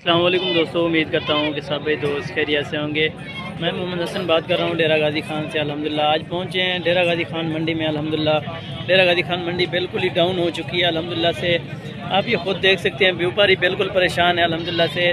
अस्सलाम वालेकुम दोस्तों, उम्मीद करता हूँ कि सब दोस्त खैरियत से होंगे। मैं मोहम्मद हसन बात कर रहा हूँ डेरा गाजी खान से। अल्हम्दुलिल्लाह आज पहुँचे हैं डेरा गाजी खान मंडी में। अल्हम्दुलिल्लाह डेरा गाजी खान मंडी बिल्कुल ही डाउन हो चुकी है। अल्हम्दुलिल्लाह से आप ये खुद देख सकते हैं, व्यापारी बिल्कुल परेशान है। अल्हम्दुलिल्लाह से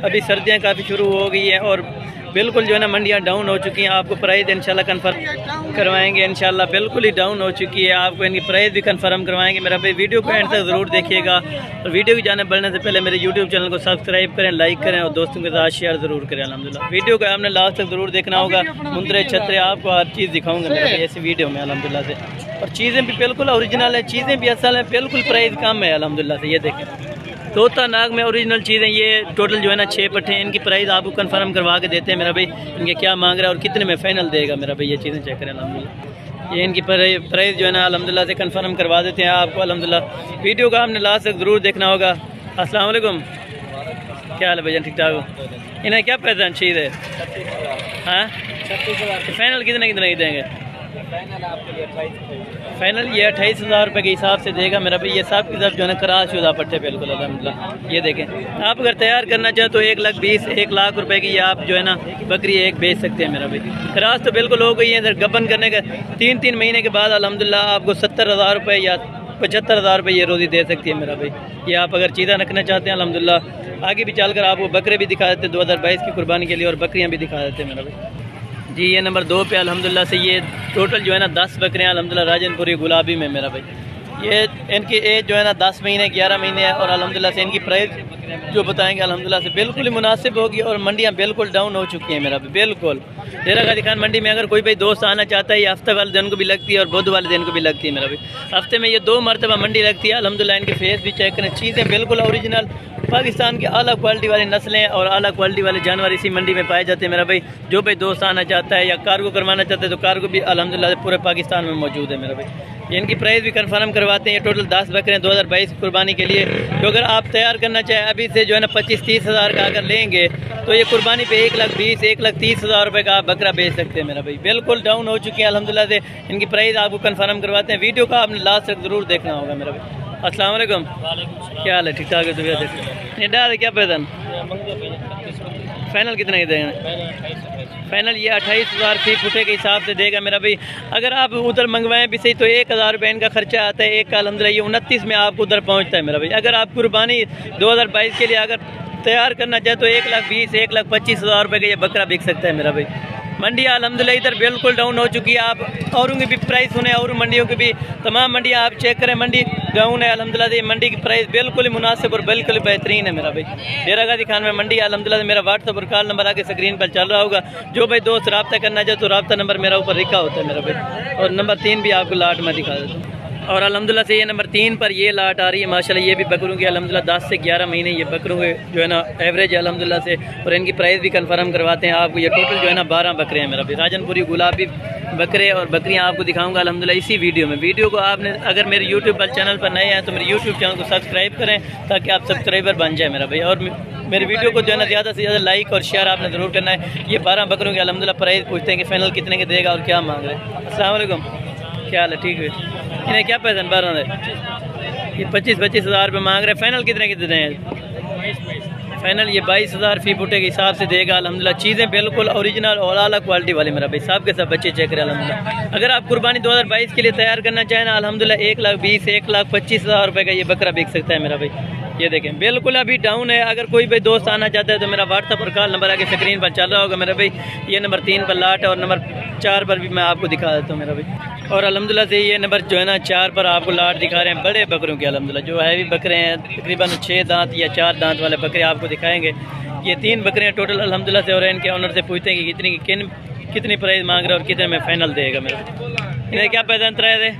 अभी सर्दियाँ काफ़ी शुरू हो गई हैं और बिल्कुल जो है ना मंडियाँ डाउन हो चुकी हैं। आपको प्राइस इंशाल्लाह कन्फर्म करवाएंगे, इंशाल्लाह बिल्कुल ही डाउन हो चुकी है। आपको इनकी प्राइस भी कन्फर्म करवाएंगे। मेरा भाई वीडियो को एंड तक ज़रूर देखिएगा और वीडियो की जाने बढ़ने से पहले मेरे यूट्यूब चैनल को सब्सक्राइब करें, लाइक करें और दोस्तों के साथ शेयर ज़रूर करें। अल्हम्दुलिल्लाह वीडियो को आपने लास्ट तक ज़रूर देखना होगा। मुंदरे छतरे आपको हर चीज़ दिखाऊँगा मेरा भाई ऐसी वीडियो में अल्हम्दुलिल्लाह से। और चीज़ें भी बिल्कुल ओरिजिनल है, चीज़ें भी असल है, बिल्कुल प्राइस कम है अल्हम्दुलिल्लाह से। ये देखें तोता नाग में ओरिजिनल चीज़ें, ये टोटल जो है ना 6 पट्टे हैं। इनकी प्राइस आपको कंफर्म करवा के देते हैं मेरा भाई, इनके क्या मांग रहा है और कितने में फाइनल देगा मेरा भाई। ये चीज़ें चेक करें अल्हम्दुलिल्लाह, ये इनकी प्राइस जो है ना अल्हम्दुलिल्लाह से कंफर्म करवा देते हैं आपको अल्हम्दुलिल्लाह। वीडियो का आपने लास्ट तक ज़रूर देखना होगा। अस्सलाम वालेकुम, क्या हाल है भैया, ठीक ठाक हो? इन्हें क्या पैसा चीज़ है? हाँ फाइनल कितने कितने की देंगे? फाइनल ये 28,000 रुपये के हिसाब से देगा मेरा भाई। ये सब की सब जो है ना क्रास शुदा पट्टे बिल्कुल अल्हम्दुलिल्लाह। ये देखें, आप अगर तैयार करना चाहें तो 1,20,000 1 लाख रुपए की ये आप जो है ना बकरी एक बेच सकते हैं मेरा भाई। क्रास तो बिल्कुल हो गई है। इधर गबन करने का 3 महीने के बाद अल्हम्दुलिल्लाह आपको 70,000 रुपये या 75,000 रुपये ये रोज़ी दे सकती है मेरा भाई। ये आप अगर चीज़ा रखना चाहते हैं अल्हम्दुलिल्लाह। आगे भी चलकर आपको बकरे भी दिखा देते हैं 2022 की कुर्बानी के लिए और बकरियाँ भी दिखा देते हैं मेरा भाई। जी ये नंबर 2 पे अल्हम्दुलिल्लाह से ये टोटल जो है ना 10 बकरियाँ अल्हम्दुलिल्लाह राजनपुरी गुलाबी में मेरा भाई। ये इनकी एज जो है ना 10 महीने 11 महीने है और अल्हम्दुलिल्लाह से इनकी प्राइस जो बताएंगे अल्हम्दुलिल्लाह से बिल्कुल ही मुनासिब होगी। और मंडियाँ बिल्कुल डाउन हो चुकी हैं मेरा भाई बिल्कुल। डेरा गाजी खान मंडी में अगर कोई भाई दोस्त आना चाहता है, ये हफ्ते वाले दिन को भी लगती है और बुध वाले दिन को भी लगती है मेरा भाई। हफ्ते में ये 2 मरतबा मंडी लगती है अल्हम्दुलिल्लाह। इनके फेस भी चेक करें, चीज़ें बिल्कुल ओरिजिनल पाकिस्तान के आला क्वालिटी वाली नस्लें और आला क्वालिटी वाले जानवर इसी मंडी में पाए जाते हैं मेरा भाई। जो भाई दोस्त आना चाहता है या कार्गो करवाना चाहता है तो कार्गो भी अल्हम्दुलिल्लाह पूरे पाकिस्तान में मौजूद है मेरा भाई। इनकी प्राइस भी कंफर्म करवाते हैं। ये टोटल 10 बकरे 2022 कुर्बानी के लिए। तो अगर आप तैयार करना चाहें अभी से जो है ना 25-30 हज़ार का अगर लेंगे तो ये कुर्बानी पे 1,20,000 1,30,000 रुपये का आप बकरा बेच सकते हैं मेरा भाई। बिल्कुल डाउन हो चुकी है अल्हम्दुलिल्लाह से। इनकी प्राइस आपको कंफर्म करवाते हैं। वीडियो का आपने लास्ट तक ज़रूर देखना होगा मेरा भाई। अस्सलाम वालेकुम, क्या हाल है, ठीक ठाक है? तो ये डाल क्या पैदन फाइनल कितने की देंगे? फाइनल ये 28,000 फी फुटे के हिसाब से देगा मेरा भाई। अगर आप उधर मंगवाएं भी सही तो 1,000 रुपये इनका खर्चा आता है एक का अल्हम्दुलिल्लाह। ये 29 में आपको उधर पहुंचता है मेरा भाई। अगर आप कुर्बानी 2022 के लिए अगर तैयार करना चाहे तो 1,20,000 1,25,000 रुपये का ये बकरा बिक सकता है मेरा भाई। मंडियाँ अल्हम्दुलिल्लाह इधर बिल्कुल डाउन हो चुकी है। आप औरों की भी प्राइस सुने, और मंडियों की भी तमाम मंडियाँ आप चेक करें, मंडी डाउन है अल्हम्दुलिल्लाह। ये मंडी की प्राइस बिल्कुल ही मुनासिब और बिल्कुल ही बेहतरीन है मेरा भाई। डेरा गाजी खान में मंडी अल्हम्दुलिल्लाह। मेरा व्हाट्सअप और कॉल नंबर आगे स्क्रीन पर चल रहा होगा। जो भाई दोस्त रब्ता करना चाहे तो रब्ता नंबर मेरा ऊपर लिखा होता है मेरा भाई। और नंबर 3 भी आपको लाट में दिखा देता हूँ। और अल्हम्दुलिल्लाह से ये नंबर 3 पर ये लाट आ रही है माशाल्लाह। ये भी बकरों की अल्हम्दुलिल्लाह 10 से 11 महीने ये बकरों के जो है ना एवरेज है अल्हम्दुलिल्लाह से। और इनकी प्राइस भी कंफर्म करवाते हैं आपको। ये टोटल जो है ना 12 बकरे हैं मेरा भाई। राजनपुरी गुलाबी बकरे और बकरियां आपको दिखाऊंगा अल्हम्दुलिल्लाह इसी वीडियो में। वीडियो को आपने अगर मेरे यूट्यूब पर चैनल पर नए हैं तो मेरे यूट्यूब चैनल को सब्सक्राइब करें ताकि आप सब्सक्राइबर बन जाए मेरा भाई। और मेरे वीडियो को जो है ना ज़्यादा से ज़्यादा लाइक और शेयर आपने ज़रूर करना है। ये 12 बकरों की अल्हम्दुलिल्लाह प्राइस पूछते हैं कि फाइनल कितने के देगा और क्या मांग रहे हैं। अस्सलाम वालेकुम, क्या हाल है, ठीक है? इन्हें क्या पैसा 12 है? ये 25-25 हज़ार रुपये मांग रहे हैं। फाइनल कितने कितने हैं? फाइनल ये 22,000 फी फुटे के हिसाब से देगा अल्हम्दुलिल्लाह। चीज़ें बिल्कुल ओरिजिनल और आला क्वालिटी वाली मेरा भाई। सब के सब बच्चे चेक करें अल्हम्दुलिल्लाह। अगर आप कुर्बानी 2022 के लिए तैयार करना चाहें ना अल्हम्दुलिल्लाह 1,20,000 1,25,000 रुपये का ये बकरा बिक सकता है मेरा भाई। ये देखें बिल्कुल अभी डाउन है। अगर कोई भाई दोस्त आना चाहता है तो मेरा व्हाट्सअप और कॉल नंबर आगे स्क्रीन पर चल रहा होगा मेरा भाई। ये नंबर 3 पर लाट है और नंबर 4 पर भी मैं आपको दिखा देता हूँ मेरा भाई। और अल्हम्दुलिल्लाह से ये नंबर जो है ना 4 पर आपको लाट दिखा रहे हैं बड़े बकरों के अल्हम्दुलिल्लाह। जो हैवी बकरे हैं तकरीबन 6 दांत या 4 दांत वाले बकरे आपको दिखाएंगे। ये 3 बकरे हैं टोटल अल्हम्दुलिल्लाह से। और इनके ऑनर से पूछते हैं कि कितनी प्राइस मांग रहे हैं और कितने में फाइनल देगा मेरा। इन्हें क्या पैसा थे?